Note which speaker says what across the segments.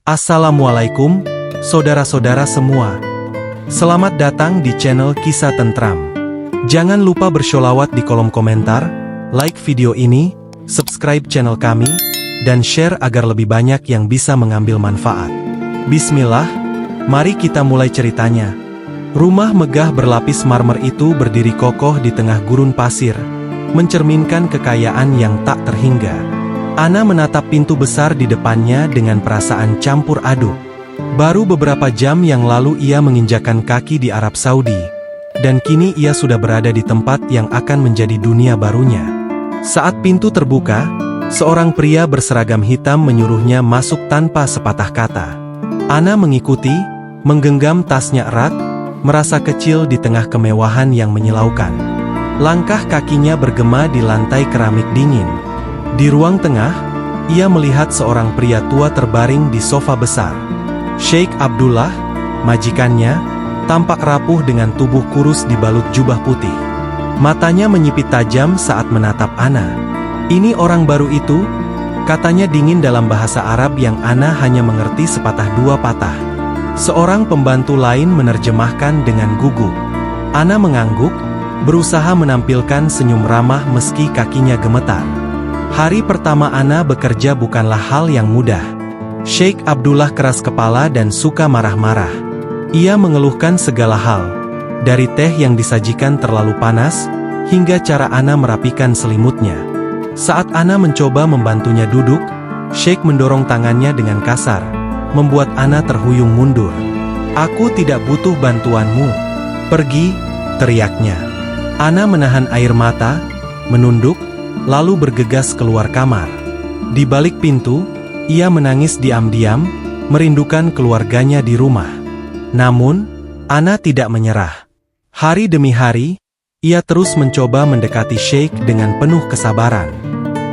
Speaker 1: Assalamualaikum, saudara-saudara semua. Selamat datang di channel Kisah Tentram. Jangan lupa bersholawat di kolom komentar, like video ini, subscribe channel kami, dan share agar lebih banyak yang bisa mengambil manfaat. Bismillah, mari kita mulai ceritanya. Rumah megah berlapis marmer itu berdiri kokoh di tengah gurun pasir, mencerminkan kekayaan yang tak terhingga. Ana menatap pintu besar di depannya dengan perasaan campur aduk. Baru beberapa jam yang lalu ia menginjakan kaki di Arab Saudi, dan kini ia sudah berada di tempat yang akan menjadi dunia barunya. Saat pintu terbuka, seorang pria berseragam hitam menyuruhnya masuk tanpa sepatah kata. Ana mengikuti, menggenggam tasnya erat, merasa kecil di tengah kemewahan yang menyilaukan. Langkah kakinya bergema di lantai keramik dingin. Di ruang tengah, ia melihat seorang pria tua terbaring di sofa besar. Sheikh Abdullah, majikannya, tampak rapuh dengan tubuh kurus dibalut jubah putih. Matanya menyipit tajam saat menatap Ana. "Ini orang baru itu?" katanya dingin dalam bahasa Arab yang Ana hanya mengerti sepatah dua patah. Seorang pembantu lain menerjemahkan dengan gugup. Ana mengangguk, berusaha menampilkan senyum ramah meski kakinya gemetar. Hari pertama Ana bekerja bukanlah hal yang mudah. Sheikh Abdullah keras kepala dan suka marah-marah. Ia mengeluhkan segala hal, dari teh yang disajikan terlalu panas, hingga cara Ana merapikan selimutnya. Saat Ana mencoba membantunya duduk, Sheikh mendorong tangannya dengan kasar, membuat Ana terhuyung mundur. "Aku tidak butuh bantuanmu. Pergi," teriaknya. Ana menahan air mata, menunduk, lalu bergegas keluar kamar. Di balik pintu, ia menangis diam-diam, merindukan keluarganya di rumah. Namun, Ana tidak menyerah. Hari demi hari, ia terus mencoba mendekati Sheikh dengan penuh kesabaran.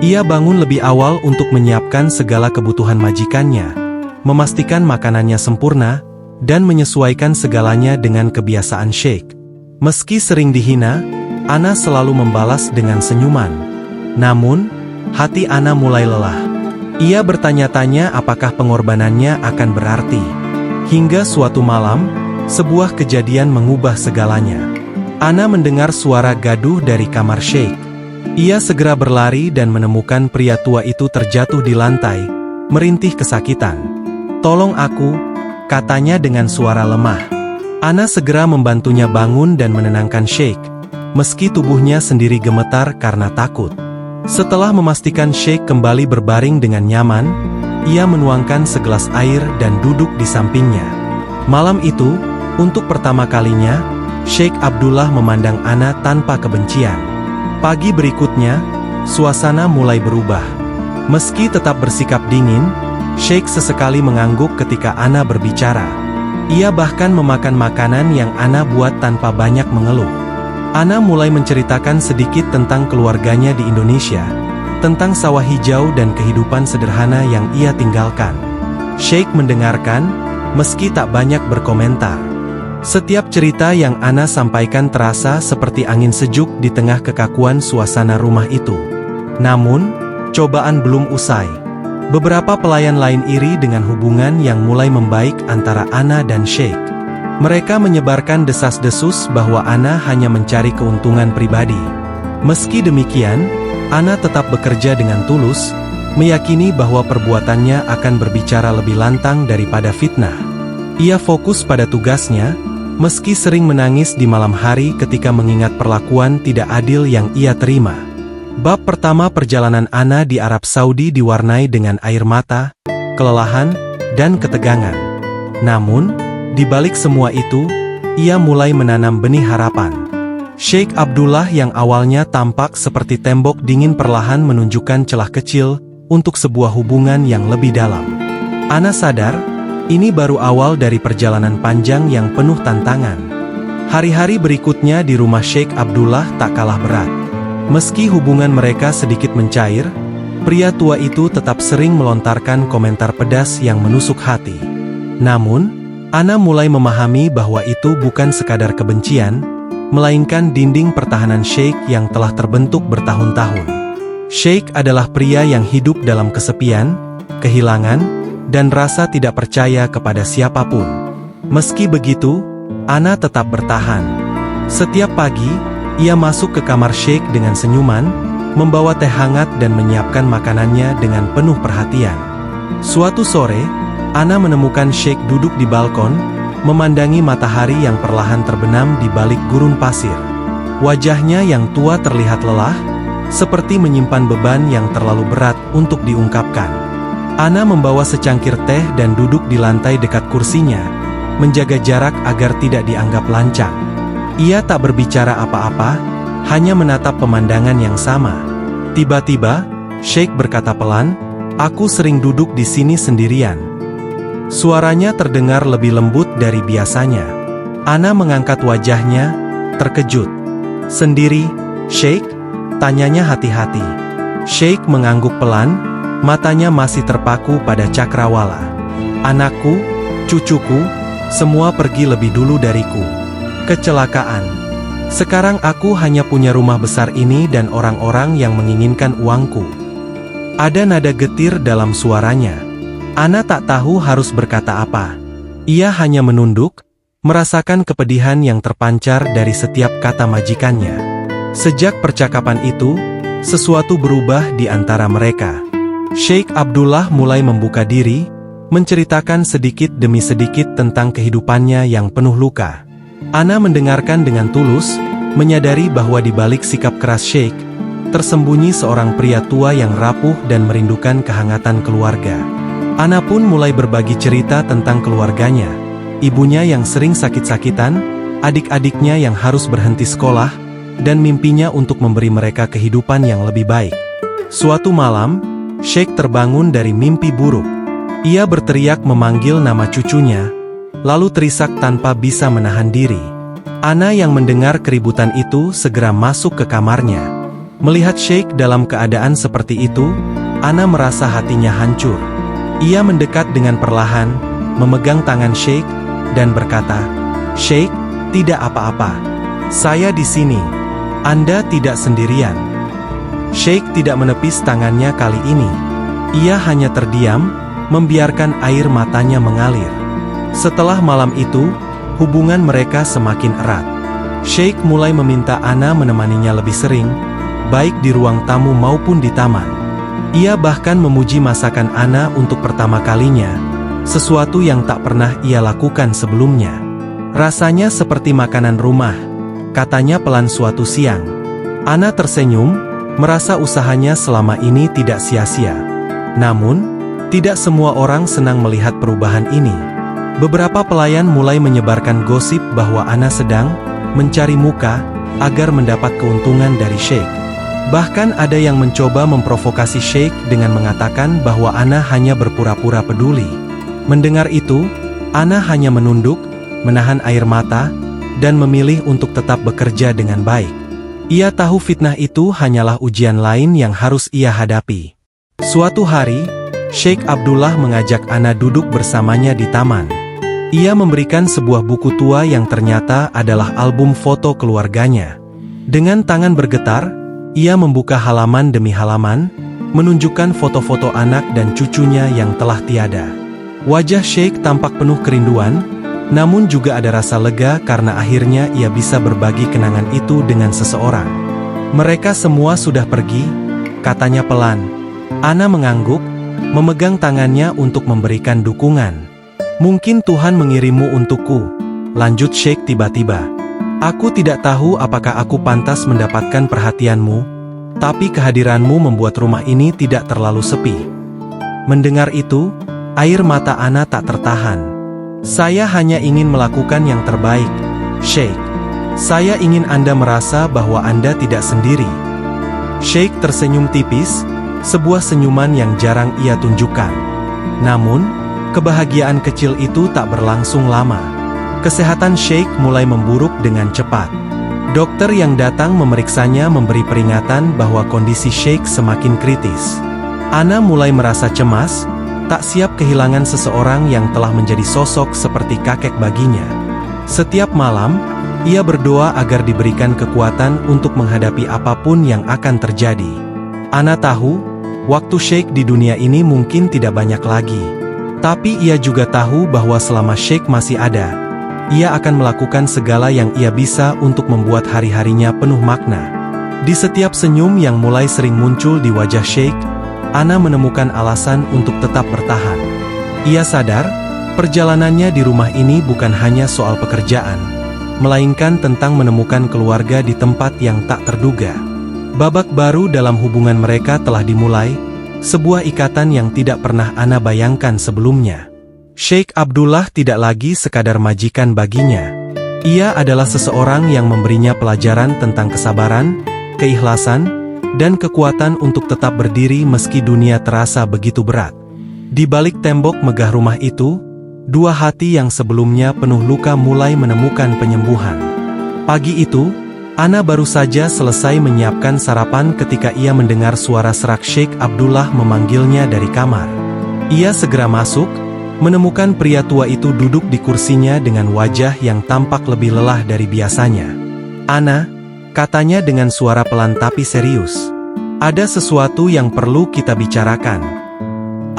Speaker 1: Ia bangun lebih awal untuk menyiapkan segala kebutuhan majikannya, memastikan makanannya sempurna, dan menyesuaikan segalanya dengan kebiasaan Sheikh. Meski sering dihina, Ana selalu membalas dengan senyuman. Namun, hati Ana mulai lelah. Ia bertanya-tanya apakah pengorbanannya akan berarti. Hingga suatu malam, sebuah kejadian mengubah segalanya. Ana mendengar suara gaduh dari kamar Sheikh. Ia segera berlari dan menemukan pria tua itu terjatuh di lantai, merintih kesakitan. "Tolong aku," katanya dengan suara lemah. Ana segera membantunya bangun dan menenangkan Sheikh, meski tubuhnya sendiri gemetar karena takut. Setelah memastikan Sheikh kembali berbaring dengan nyaman, ia menuangkan segelas air dan duduk di sampingnya. Malam itu, untuk pertama kalinya, Sheikh Abdullah memandang Ana tanpa kebencian. Pagi berikutnya, suasana mulai berubah. Meski tetap bersikap dingin, Sheikh sesekali mengangguk ketika Ana berbicara. Ia bahkan memakan makanan yang Ana buat tanpa banyak mengeluh. Ana mulai menceritakan sedikit tentang keluarganya di Indonesia, tentang sawah hijau dan kehidupan sederhana yang ia tinggalkan. Sheikh mendengarkan, meski tak banyak berkomentar. Setiap cerita yang Ana sampaikan terasa seperti angin sejuk di tengah kekakuan suasana rumah itu. Namun, cobaan belum usai. Beberapa pelayan lain iri dengan hubungan yang mulai membaik antara Ana dan Sheikh. Mereka menyebarkan desas-desus bahwa Ana hanya mencari keuntungan pribadi. Meski demikian, Ana tetap bekerja dengan tulus, meyakini bahwa perbuatannya akan berbicara lebih lantang daripada fitnah. Ia fokus pada tugasnya, meski sering menangis di malam hari ketika mengingat perlakuan tidak adil yang ia terima. Bab pertama perjalanan Ana di Arab Saudi diwarnai dengan air mata, kelelahan, dan ketegangan. Namun, di balik semua itu, ia mulai menanam benih harapan. Sheikh Abdullah yang awalnya tampak seperti tembok dingin perlahan menunjukkan celah kecil untuk sebuah hubungan yang lebih dalam. Ana sadar, ini baru awal dari perjalanan panjang yang penuh tantangan. Hari-hari berikutnya di rumah Sheikh Abdullah tak kalah berat. Meski hubungan mereka sedikit mencair, pria tua itu tetap sering melontarkan komentar pedas yang menusuk hati. Namun, Ana mulai memahami bahwa itu bukan sekadar kebencian, melainkan dinding pertahanan Sheikh yang telah terbentuk bertahun-tahun. Sheikh adalah pria yang hidup dalam kesepian, kehilangan, dan rasa tidak percaya kepada siapapun. Meski begitu, Ana tetap bertahan. Setiap pagi, ia masuk ke kamar Sheikh dengan senyuman, membawa teh hangat dan menyiapkan makanannya dengan penuh perhatian. Suatu sore, Ana menemukan Sheikh duduk di balkon, memandangi matahari yang perlahan terbenam di balik gurun pasir. Wajahnya yang tua terlihat lelah, seperti menyimpan beban yang terlalu berat untuk diungkapkan. Ana membawa secangkir teh dan duduk di lantai dekat kursinya, menjaga jarak agar tidak dianggap lancang. Ia tak berbicara apa-apa, hanya menatap pemandangan yang sama. Tiba-tiba, Sheikh berkata pelan, "Aku sering duduk di sini sendirian." Suaranya terdengar lebih lembut dari biasanya. Ana mengangkat wajahnya, terkejut. "Sendiri, Sheikh?" tanyanya hati-hati. Sheikh mengangguk pelan, matanya masih terpaku pada cakrawala. "Anakku, cucuku, semua pergi lebih dulu dariku. Kecelakaan. Sekarang aku hanya punya rumah besar ini dan orang-orang yang menginginkan uangku." Ada nada getir dalam suaranya. Ana tak tahu harus berkata apa. Ia hanya menunduk, merasakan kepedihan yang terpancar dari setiap kata majikannya. Sejak percakapan itu, sesuatu berubah di antara mereka. Sheikh Abdullah mulai membuka diri, menceritakan sedikit demi sedikit tentang kehidupannya yang penuh luka. Ana mendengarkan dengan tulus, menyadari bahwa di balik sikap keras Sheikh, tersembunyi seorang pria tua yang rapuh dan merindukan kehangatan keluarga. Ana pun mulai berbagi cerita tentang keluarganya, ibunya yang sering sakit-sakitan, adik-adiknya yang harus berhenti sekolah, dan mimpinya untuk memberi mereka kehidupan yang lebih baik. Suatu malam, Sheikh terbangun dari mimpi buruk. Ia berteriak memanggil nama cucunya, lalu terisak tanpa bisa menahan diri. Ana yang mendengar keributan itu segera masuk ke kamarnya. Melihat Sheikh dalam keadaan seperti itu, Ana merasa hatinya hancur. Ia mendekat dengan perlahan, memegang tangan Sheikh, dan berkata, "Sheikh, tidak apa-apa. Saya di sini. Anda tidak sendirian." Sheikh tidak menepis tangannya kali ini. Ia hanya terdiam, membiarkan air matanya mengalir. Setelah malam itu, hubungan mereka semakin erat. Sheikh mulai meminta Ana menemaninya lebih sering, baik di ruang tamu maupun di taman. Ia bahkan memuji masakan Ana untuk pertama kalinya, sesuatu yang tak pernah ia lakukan sebelumnya. "Rasanya seperti makanan rumah," katanya pelan suatu siang. Ana tersenyum, merasa usahanya selama ini tidak sia-sia. Namun, tidak semua orang senang melihat perubahan ini. Beberapa pelayan mulai menyebarkan gosip bahwa Ana sedang mencari muka agar mendapat keuntungan dari Sheikh. Bahkan ada yang mencoba memprovokasi Sheikh dengan mengatakan bahwa Ana hanya berpura-pura peduli. Mendengar itu, Ana hanya menunduk, menahan air mata, dan memilih untuk tetap bekerja dengan baik. Ia tahu fitnah itu hanyalah ujian lain yang harus ia hadapi. Suatu hari, Sheikh Abdullah mengajak Ana duduk bersamanya di taman. Ia memberikan sebuah buku tua yang ternyata adalah album foto keluarganya. Dengan tangan bergetar, ia membuka halaman demi halaman, menunjukkan foto-foto anak dan cucunya yang telah tiada. Wajah Sheikh tampak penuh kerinduan, namun juga ada rasa lega karena akhirnya ia bisa berbagi kenangan itu dengan seseorang. "Mereka semua sudah pergi," katanya pelan. Ana mengangguk, memegang tangannya untuk memberikan dukungan. "Mungkin Tuhan mengirimmu untukku," lanjut Sheikh tiba-tiba. "Aku tidak tahu apakah aku pantas mendapatkan perhatianmu, tapi kehadiranmu membuat rumah ini tidak terlalu sepi." Mendengar itu, air mata Ana tak tertahan. "Saya hanya ingin melakukan yang terbaik, Sheikh. Saya ingin Anda merasa bahwa Anda tidak sendiri." Sheikh tersenyum tipis, sebuah senyuman yang jarang ia tunjukkan. Namun, kebahagiaan kecil itu tak berlangsung lama. Kesehatan Sheikh mulai memburuk dengan cepat. Dokter yang datang memeriksanya memberi peringatan bahwa kondisi Sheikh semakin kritis. Ana mulai merasa cemas, tak siap kehilangan seseorang yang telah menjadi sosok seperti kakek baginya. Setiap malam, ia berdoa agar diberikan kekuatan untuk menghadapi apapun yang akan terjadi. Ana tahu, waktu Sheikh di dunia ini mungkin tidak banyak lagi. Tapi ia juga tahu bahwa selama Sheikh masih ada, ia akan melakukan segala yang ia bisa untuk membuat hari-harinya penuh makna. Di setiap senyum yang mulai sering muncul di wajah Sheikh, Ana menemukan alasan untuk tetap bertahan. Ia sadar, perjalanannya di rumah ini bukan hanya soal pekerjaan, melainkan tentang menemukan keluarga di tempat yang tak terduga. Babak baru dalam hubungan mereka telah dimulai, sebuah ikatan yang tidak pernah Ana bayangkan sebelumnya. Sheikh Abdullah tidak lagi sekadar majikan baginya. Ia adalah seseorang yang memberinya pelajaran tentang kesabaran, keikhlasan, dan kekuatan untuk tetap berdiri meski dunia terasa begitu berat. Di balik tembok megah rumah itu, dua hati yang sebelumnya penuh luka mulai menemukan penyembuhan. Pagi itu, Ana baru saja selesai menyiapkan sarapan ketika ia mendengar suara serak Sheikh Abdullah memanggilnya dari kamar. Ia segera masuk, menemukan pria tua itu duduk di kursinya dengan wajah yang tampak lebih lelah dari biasanya. "Ana," katanya dengan suara pelan tapi serius, "ada sesuatu yang perlu kita bicarakan."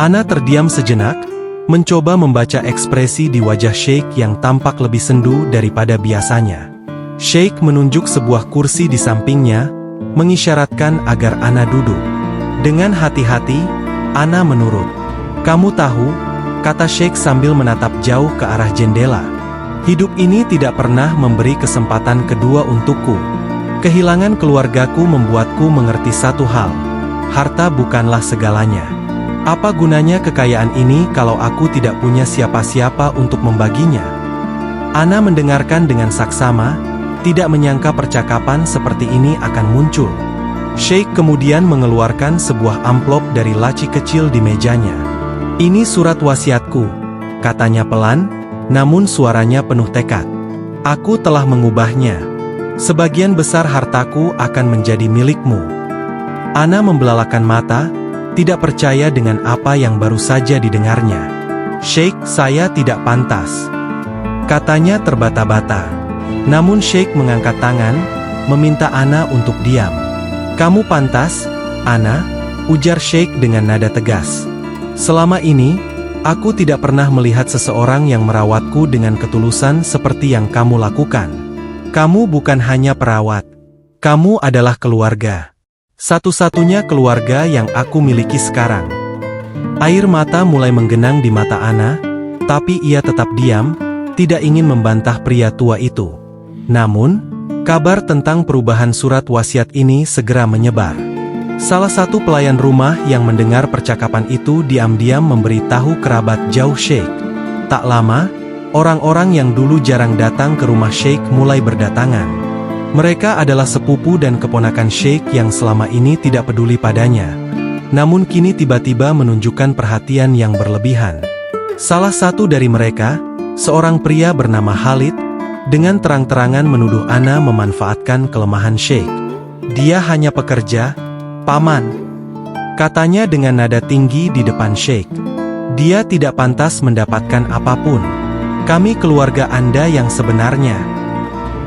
Speaker 1: Ana terdiam sejenak, mencoba membaca ekspresi di wajah Sheikh yang tampak lebih sendu daripada biasanya. Sheikh menunjuk sebuah kursi di sampingnya, mengisyaratkan agar Ana duduk. Dengan hati-hati, Ana menurut. "Kamu tahu," kata Sheikh sambil menatap jauh ke arah jendela, "hidup ini tidak pernah memberi kesempatan kedua untukku. Kehilangan keluargaku membuatku mengerti satu hal, harta bukanlah segalanya. Apa gunanya kekayaan ini kalau aku tidak punya siapa-siapa untuk membaginya?" Ana mendengarkan dengan saksama, tidak menyangka percakapan seperti ini akan muncul. Sheikh kemudian mengeluarkan sebuah amplop dari laci kecil di mejanya. "Ini surat wasiatku," katanya pelan, namun suaranya penuh tekad. "Aku telah mengubahnya. Sebagian besar hartaku akan menjadi milikmu." Ana membelalakan mata, tidak percaya dengan apa yang baru saja didengarnya. "Sheikh, saya tidak pantas," katanya terbata-bata. Namun Sheikh mengangkat tangan, meminta Ana untuk diam. "Kamu pantas, Ana," ujar Sheikh dengan nada tegas. "Selama ini, aku tidak pernah melihat seseorang yang merawatku dengan ketulusan seperti yang kamu lakukan. Kamu bukan hanya perawat. Kamu adalah keluarga. Satu-satunya keluarga yang aku miliki sekarang." Air mata mulai menggenang di mata Ana, tapi ia tetap diam, tidak ingin membantah pria tua itu. Namun, kabar tentang perubahan surat wasiat ini segera menyebar. Salah satu pelayan rumah yang mendengar percakapan itu diam-diam memberitahu kerabat jauh Sheikh. Tak lama, orang-orang yang dulu jarang datang ke rumah Sheikh mulai berdatangan. Mereka adalah sepupu dan keponakan Sheikh yang selama ini tidak peduli padanya. Namun kini tiba-tiba menunjukkan perhatian yang berlebihan. Salah satu dari mereka, seorang pria bernama Khalid, dengan terang-terangan menuduh Ana memanfaatkan kelemahan Sheikh. "Dia hanya pekerja, Paman," katanya dengan nada tinggi di depan Sheikh. "Dia tidak pantas mendapatkan apapun. Kami keluarga Anda yang sebenarnya."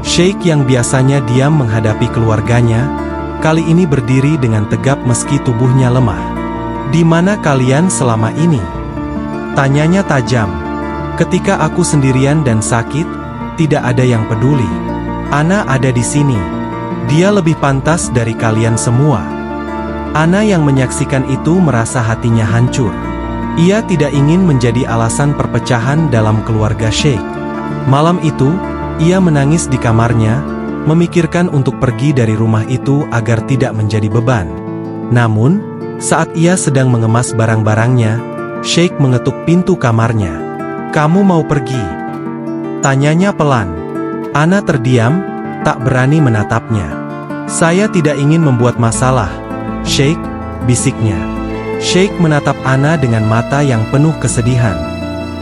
Speaker 1: Sheikh yang biasanya diam menghadapi keluarganya, kali ini berdiri dengan tegap meski tubuhnya lemah. "Di mana kalian selama ini?" tanyanya tajam. "Ketika aku sendirian dan sakit, tidak ada yang peduli. Ana ada di sini. Dia lebih pantas dari kalian semua." Ana yang menyaksikan itu merasa hatinya hancur. Ia tidak ingin menjadi alasan perpecahan dalam keluarga Sheikh. Malam itu, ia menangis di kamarnya, memikirkan untuk pergi dari rumah itu agar tidak menjadi beban. Namun, saat ia sedang mengemas barang-barangnya, Sheikh mengetuk pintu kamarnya. "Kamu mau pergi?" tanyanya pelan. Ana terdiam, tak berani menatapnya. "Saya tidak ingin membuat masalah, Sheikh," bisiknya. Sheikh menatap Ana dengan mata yang penuh kesedihan.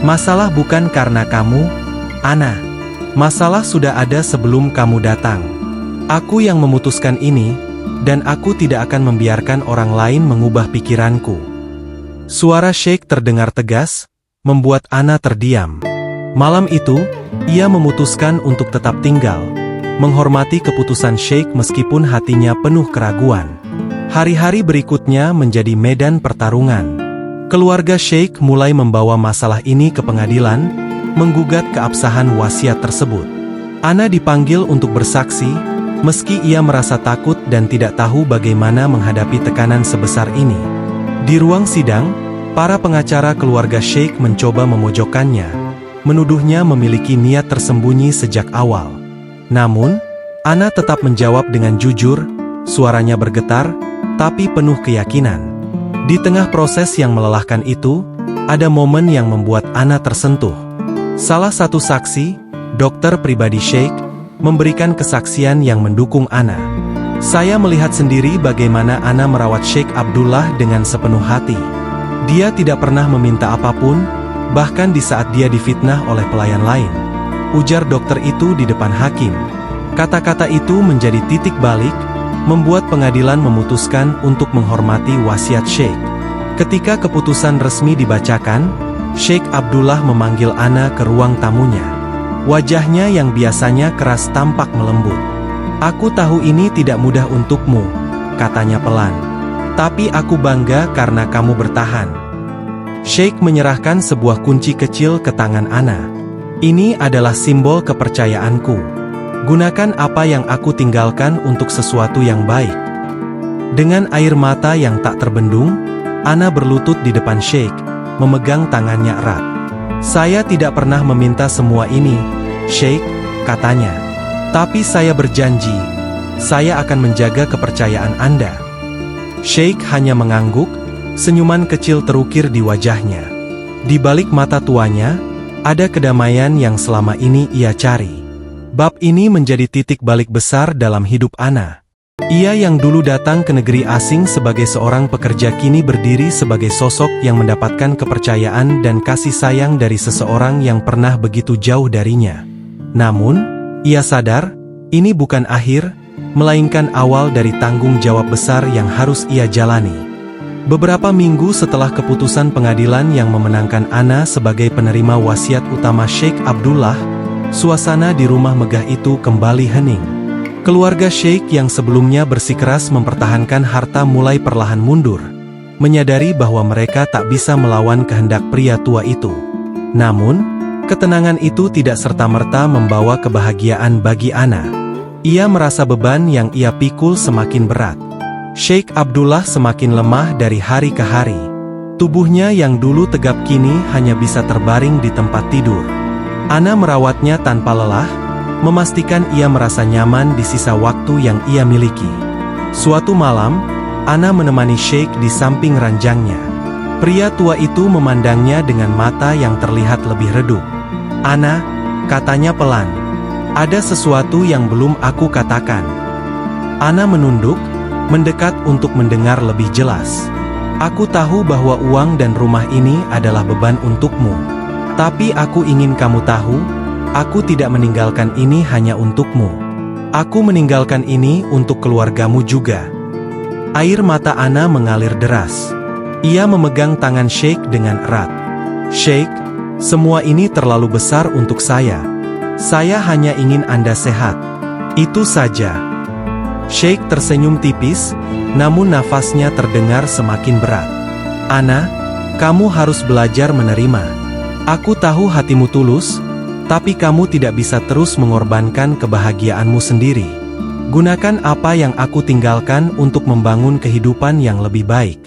Speaker 1: "Masalah bukan karena kamu, Ana. Masalah sudah ada sebelum kamu datang. Aku yang memutuskan ini, dan aku tidak akan membiarkan orang lain mengubah pikiranku." Suara Sheikh terdengar tegas, membuat Ana terdiam. Malam itu, ia memutuskan untuk tetap tinggal, menghormati keputusan Sheikh meskipun hatinya penuh keraguan. Hari-hari berikutnya menjadi medan pertarungan. Keluarga Sheikh mulai membawa masalah ini ke pengadilan, menggugat keabsahan wasiat tersebut. Ana dipanggil untuk bersaksi, meski ia merasa takut dan tidak tahu bagaimana menghadapi tekanan sebesar ini. Di ruang sidang, para pengacara keluarga Sheikh mencoba memojokkannya, menuduhnya memiliki niat tersembunyi sejak awal. Namun, Ana tetap menjawab dengan jujur, suaranya bergetar, tapi penuh keyakinan. Di tengah proses yang melelahkan itu, ada momen yang membuat Ana tersentuh. Salah satu saksi, dokter pribadi Sheikh, memberikan kesaksian yang mendukung Ana. Saya melihat sendiri bagaimana Ana merawat Sheikh Abdullah dengan sepenuh hati. Dia tidak pernah meminta apapun, bahkan di saat dia difitnah oleh pelayan lain. Ujar dokter itu di depan hakim. Kata-kata itu menjadi titik balik, membuat pengadilan memutuskan untuk menghormati wasiat Sheikh. Ketika keputusan resmi dibacakan, Sheikh Abdullah memanggil Ana ke ruang tamunya. Wajahnya yang biasanya keras tampak melembut. "Aku tahu ini tidak mudah untukmu," katanya pelan. "Tapi aku bangga karena kamu bertahan." Sheikh menyerahkan sebuah kunci kecil ke tangan Ana. "Ini adalah simbol kepercayaanku. Gunakan apa yang aku tinggalkan untuk sesuatu yang baik." Dengan air mata yang tak terbendung, Ana berlutut di depan Sheikh, memegang tangannya erat. "Saya tidak pernah meminta semua ini, Sheikh," katanya. "Tapi saya berjanji, saya akan menjaga kepercayaan Anda." Sheikh hanya mengangguk, senyuman kecil terukir di wajahnya. Di balik mata tuanya, ada kedamaian yang selama ini ia cari. Bab ini menjadi titik balik besar dalam hidup Ana. Ia yang dulu datang ke negeri asing sebagai seorang pekerja kini berdiri sebagai sosok yang mendapatkan kepercayaan dan kasih sayang dari seseorang yang pernah begitu jauh darinya. Namun, ia sadar, ini bukan akhir, melainkan awal dari tanggung jawab besar yang harus ia jalani. Beberapa minggu setelah keputusan pengadilan yang memenangkan Ana sebagai penerima wasiat utama Sheikh Abdullah, suasana di rumah megah itu kembali hening. Keluarga Sheikh yang sebelumnya bersikeras mempertahankan harta mulai perlahan mundur, menyadari bahwa mereka tak bisa melawan kehendak pria tua itu. Namun, ketenangan itu tidak serta-merta membawa kebahagiaan bagi Ana. Ia merasa beban yang ia pikul semakin berat. Sheikh Abdullah semakin lemah dari hari ke hari. Tubuhnya yang dulu tegap kini hanya bisa terbaring di tempat tidur. Ana merawatnya tanpa lelah, memastikan ia merasa nyaman di sisa waktu yang ia miliki. Suatu malam, Ana menemani Sheikh di samping ranjangnya. Pria tua itu memandangnya dengan mata yang terlihat lebih redup. "Ana," katanya pelan, "ada sesuatu yang belum aku katakan." Ana menunduk, mendekat untuk mendengar lebih jelas. "Aku tahu bahwa uang dan rumah ini adalah beban untukmu. Tapi aku ingin kamu tahu, aku tidak meninggalkan ini hanya untukmu. Aku meninggalkan ini untuk keluargamu juga." Air mata Ana mengalir deras. Ia memegang tangan Sheikh dengan erat. "Sheikh, semua ini terlalu besar untuk saya. Saya hanya ingin Anda sehat. Itu saja." Sheikh tersenyum tipis, namun nafasnya terdengar semakin berat. "Ana, kamu harus belajar menerima. Aku tahu hatimu tulus, tapi kamu tidak bisa terus mengorbankan kebahagiaanmu sendiri. Gunakan apa yang aku tinggalkan untuk membangun kehidupan yang lebih baik.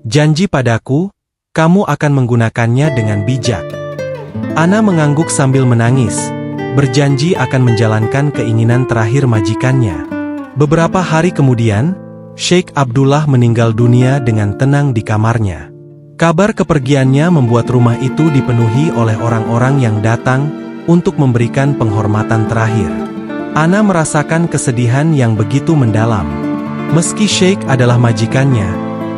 Speaker 1: Janji padaku, kamu akan menggunakannya dengan bijak." Ana mengangguk sambil menangis, berjanji akan menjalankan keinginan terakhir majikannya. Beberapa hari kemudian, Sheikh Abdullah meninggal dunia dengan tenang di kamarnya. Kabar kepergiannya membuat rumah itu dipenuhi oleh orang-orang yang datang untuk memberikan penghormatan terakhir. Ana merasakan kesedihan yang begitu mendalam. Meski Sheikh adalah majikannya,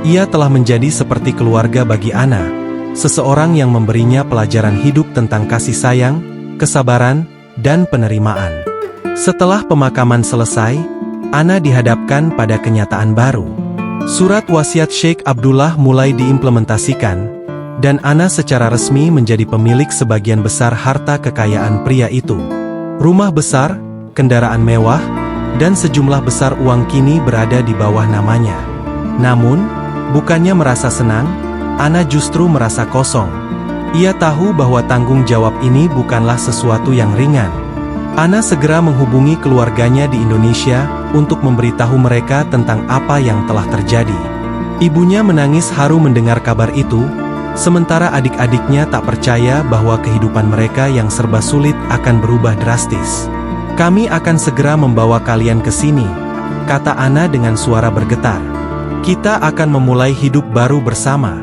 Speaker 1: ia telah menjadi seperti keluarga bagi Ana, seseorang yang memberinya pelajaran hidup tentang kasih sayang, kesabaran, dan penerimaan. Setelah pemakaman selesai, Ana dihadapkan pada kenyataan baru. Surat wasiat Sheikh Abdullah mulai diimplementasikan, dan Ana secara resmi menjadi pemilik sebagian besar harta kekayaan pria itu. Rumah besar, kendaraan mewah, dan sejumlah besar uang kini berada di bawah namanya. Namun, bukannya merasa senang, Ana justru merasa kosong. Ia tahu bahwa tanggung jawab ini bukanlah sesuatu yang ringan. Ana segera menghubungi keluarganya di Indonesia untuk memberitahu mereka tentang apa yang telah terjadi. Ibunya menangis haru mendengar kabar itu, sementara adik-adiknya tak percaya bahwa kehidupan mereka yang serba sulit akan berubah drastis. "Kami akan segera membawa kalian ke sini," kata Ana dengan suara bergetar. "Kita akan memulai hidup baru bersama."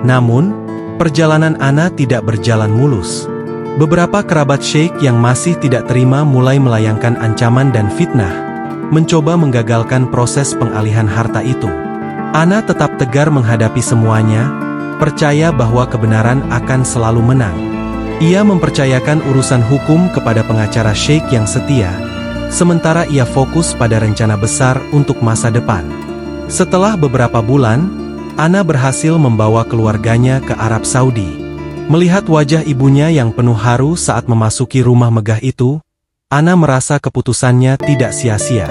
Speaker 1: Namun, perjalanan Ana tidak berjalan mulus. Beberapa kerabat Sheikh yang masih tidak terima mulai melayangkan ancaman dan fitnah, mencoba menggagalkan proses pengalihan harta itu. Ana tetap tegar menghadapi semuanya, percaya bahwa kebenaran akan selalu menang. Ia mempercayakan urusan hukum kepada pengacara Sheikh yang setia, sementara ia fokus pada rencana besar untuk masa depan. Setelah beberapa bulan, Ana berhasil membawa keluarganya ke Arab Saudi. Melihat wajah ibunya yang penuh haru saat memasuki rumah megah itu, Ana merasa keputusannya tidak sia-sia.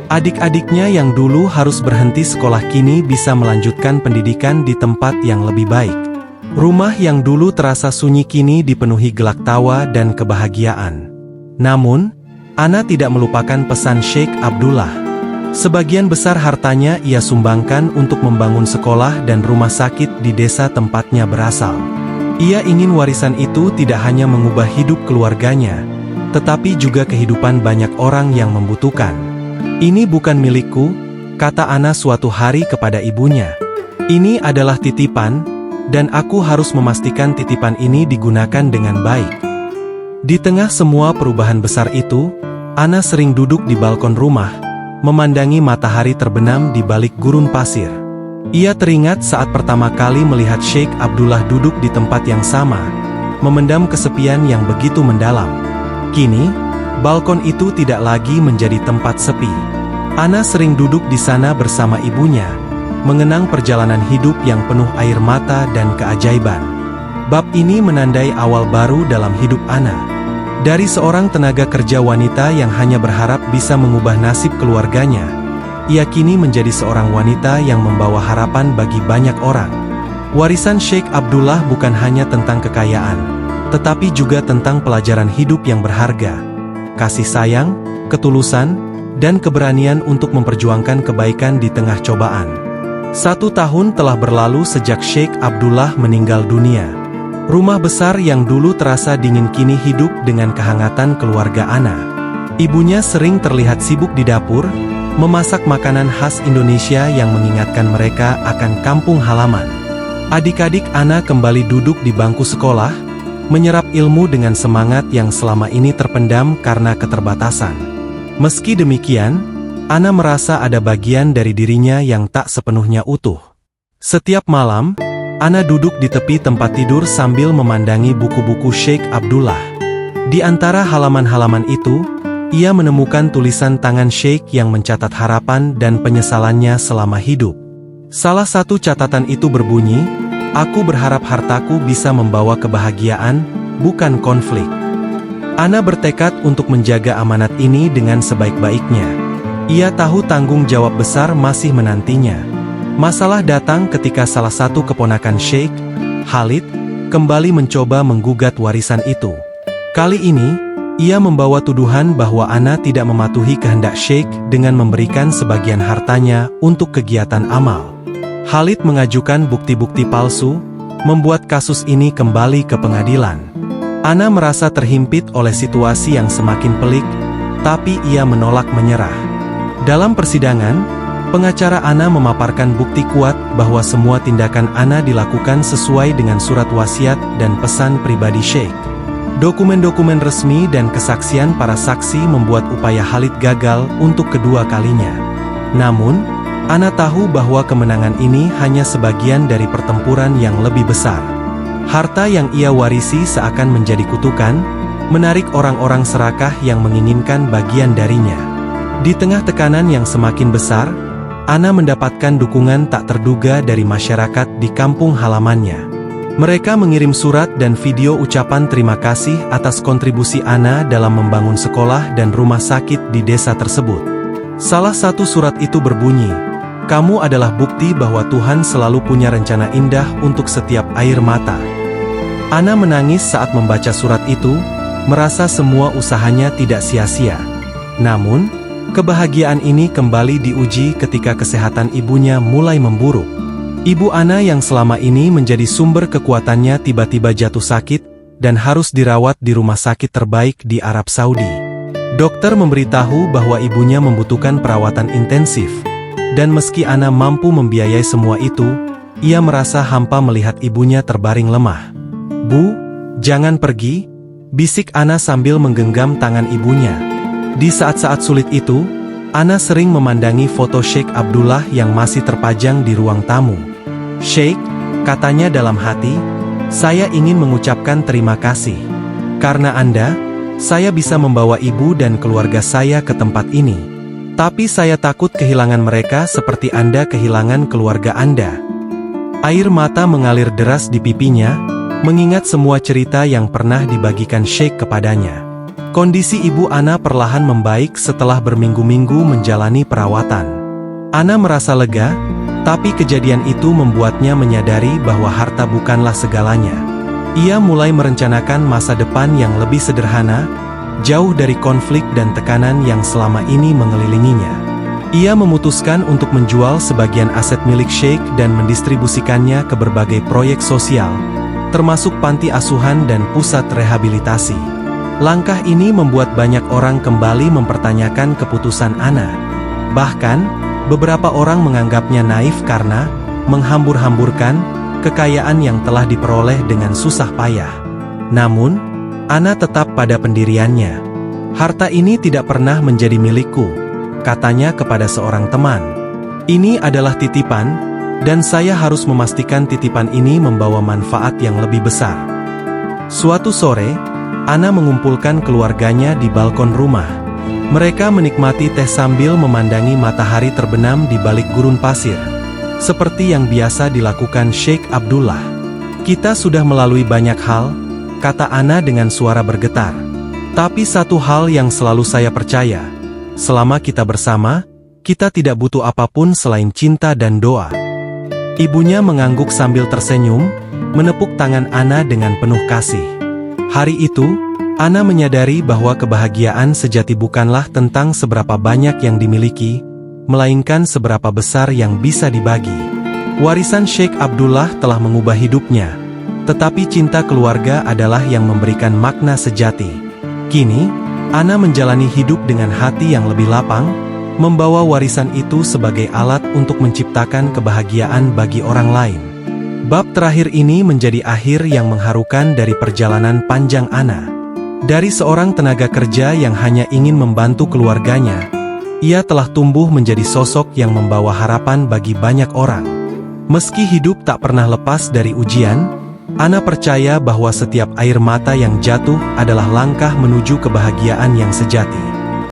Speaker 1: Adik-adiknya yang dulu harus berhenti sekolah kini bisa melanjutkan pendidikan di tempat yang lebih baik. Rumah yang dulu terasa sunyi kini dipenuhi gelak tawa dan kebahagiaan. Namun, Ana tidak melupakan pesan Sheikh Abdullah. Sebagian besar hartanya ia sumbangkan untuk membangun sekolah dan rumah sakit di desa tempatnya berasal. Ia ingin warisan itu tidak hanya mengubah hidup keluarganya, tetapi juga kehidupan banyak orang yang membutuhkan. "Ini bukan milikku," kata Ana suatu hari kepada ibunya. "Ini adalah titipan, dan aku harus memastikan titipan ini digunakan dengan baik." Di tengah semua perubahan besar itu, Ana sering duduk di balkon rumah, memandangi matahari terbenam di balik gurun pasir. Ia teringat saat pertama kali melihat Sheikh Abdullah duduk di tempat yang sama, memendam kesepian yang begitu mendalam. Kini, balkon itu tidak lagi menjadi tempat sepi. Ana sering duduk di sana bersama ibunya, mengenang perjalanan hidup yang penuh air mata dan keajaiban. Bab ini menandai awal baru dalam hidup Ana. Dari seorang tenaga kerja wanita yang hanya berharap bisa mengubah nasib keluarganya, ia kini menjadi seorang wanita yang membawa harapan bagi banyak orang. Warisan Sheikh Abdullah bukan hanya tentang kekayaan, tetapi juga tentang pelajaran hidup yang berharga, kasih sayang, ketulusan, dan keberanian untuk memperjuangkan kebaikan di tengah cobaan. 1 tahun telah berlalu sejak Sheikh Abdullah meninggal dunia. Rumah besar yang dulu terasa dingin kini hidup dengan kehangatan keluarga Ana. Ibunya sering terlihat sibuk di dapur, memasak makanan khas Indonesia yang mengingatkan mereka akan kampung halaman. Adik-adik Ana kembali duduk di bangku sekolah, menyerap ilmu dengan semangat yang selama ini terpendam karena keterbatasan. Meski demikian, Ana merasa ada bagian dari dirinya yang tak sepenuhnya utuh. Setiap malam, Ana duduk di tepi tempat tidur sambil memandangi buku-buku Sheikh Abdullah. Di antara halaman-halaman itu, ia menemukan tulisan tangan Sheikh yang mencatat harapan dan penyesalannya selama hidup. Salah satu catatan itu berbunyi, "Aku berharap hartaku bisa membawa kebahagiaan, bukan konflik." Ana bertekad untuk menjaga amanat ini dengan sebaik-baiknya. Ia tahu tanggung jawab besar masih menantinya. Masalah datang ketika salah satu keponakan Sheikh, Khalid, kembali mencoba menggugat warisan itu. Kali ini, ia membawa tuduhan bahwa Ana tidak mematuhi kehendak Sheikh dengan memberikan sebagian hartanya untuk kegiatan amal. Khalid mengajukan bukti-bukti palsu, membuat kasus ini kembali ke pengadilan. Ana merasa terhimpit oleh situasi yang semakin pelik, tapi ia menolak menyerah. Dalam persidangan, pengacara Ana memaparkan bukti kuat bahwa semua tindakan Ana dilakukan sesuai dengan surat wasiat dan pesan pribadi Sheikh. Dokumen-dokumen resmi dan kesaksian para saksi membuat upaya Khalid gagal untuk kedua kalinya. Namun, Ana tahu bahwa kemenangan ini hanya sebagian dari pertempuran yang lebih besar. Harta yang ia warisi seakan menjadi kutukan, menarik orang-orang serakah yang menginginkan bagian darinya. Di tengah tekanan yang semakin besar, Ana mendapatkan dukungan tak terduga dari masyarakat di kampung halamannya. Mereka mengirim surat dan video ucapan terima kasih atas kontribusi Ana dalam membangun sekolah dan rumah sakit di desa tersebut. Salah satu surat itu berbunyi, Kamu adalah bukti bahwa Tuhan selalu punya rencana indah untuk setiap air mata. Ana menangis saat membaca surat itu, merasa semua usahanya tidak sia-sia. Namun, kebahagiaan ini kembali diuji ketika kesehatan ibunya mulai memburuk. Ibu Ana yang selama ini menjadi sumber kekuatannya tiba-tiba jatuh sakit dan harus dirawat di rumah sakit terbaik di Arab Saudi. Dokter memberitahu bahwa ibunya membutuhkan perawatan intensif. Dan meski Ana mampu membiayai semua itu, ia merasa hampa melihat ibunya terbaring lemah. "Bu, jangan pergi," bisik Ana sambil menggenggam tangan ibunya. Di saat-saat sulit itu, Ana sering memandangi foto Sheikh Abdullah yang masih terpajang di ruang tamu. "Sheikh," katanya dalam hati, "saya ingin mengucapkan terima kasih. Karena Anda, saya bisa membawa ibu dan keluarga saya ke tempat ini. Tapi saya takut kehilangan mereka seperti Anda kehilangan keluarga Anda." Air mata mengalir deras di pipinya, mengingat semua cerita yang pernah dibagikan Sheikh kepadanya. Kondisi ibu Ana perlahan membaik setelah berminggu-minggu menjalani perawatan. Ana merasa lega, tapi kejadian itu membuatnya menyadari bahwa harta bukanlah segalanya. Ia mulai merencanakan masa depan yang lebih sederhana, jauh dari konflik dan tekanan yang selama ini mengelilinginya. Ia memutuskan untuk menjual sebagian aset milik Sheikh dan mendistribusikannya ke berbagai proyek sosial, termasuk panti asuhan dan pusat rehabilitasi. Langkah ini membuat banyak orang kembali mempertanyakan keputusan Ana. Bahkan, beberapa orang menganggapnya naif karena menghambur-hamburkan kekayaan yang telah diperoleh dengan susah payah. Namun, Ana tetap pada pendiriannya. "Harta ini tidak pernah menjadi milikku," katanya kepada seorang teman. "Ini adalah titipan, dan saya harus memastikan titipan ini membawa manfaat yang lebih besar." Suatu sore, Ana mengumpulkan keluarganya di balkon rumah. Mereka menikmati teh sambil memandangi matahari terbenam di balik gurun pasir, seperti yang biasa dilakukan Sheikh Abdullah. "Kita sudah melalui banyak hal," kata Ana dengan suara bergetar. "Tapi satu hal yang selalu saya percaya, selama kita bersama, kita tidak butuh apapun selain cinta dan doa." Ibunya mengangguk sambil tersenyum, menepuk tangan Ana dengan penuh kasih. Hari itu, Ana menyadari bahwa kebahagiaan sejati bukanlah tentang seberapa banyak yang dimiliki, melainkan seberapa besar yang bisa dibagi. Warisan Sheikh Abdullah telah mengubah hidupnya, tetapi cinta keluarga adalah yang memberikan makna sejati. Kini, Ana menjalani hidup dengan hati yang lebih lapang, membawa warisan itu sebagai alat untuk menciptakan kebahagiaan bagi orang lain. Bab terakhir ini menjadi akhir yang mengharukan dari perjalanan panjang Ana. Dari seorang tenaga kerja yang hanya ingin membantu keluarganya, ia telah tumbuh menjadi sosok yang membawa harapan bagi banyak orang. Meski hidup tak pernah lepas dari ujian, Ana percaya bahwa setiap air mata yang jatuh adalah langkah menuju kebahagiaan yang sejati.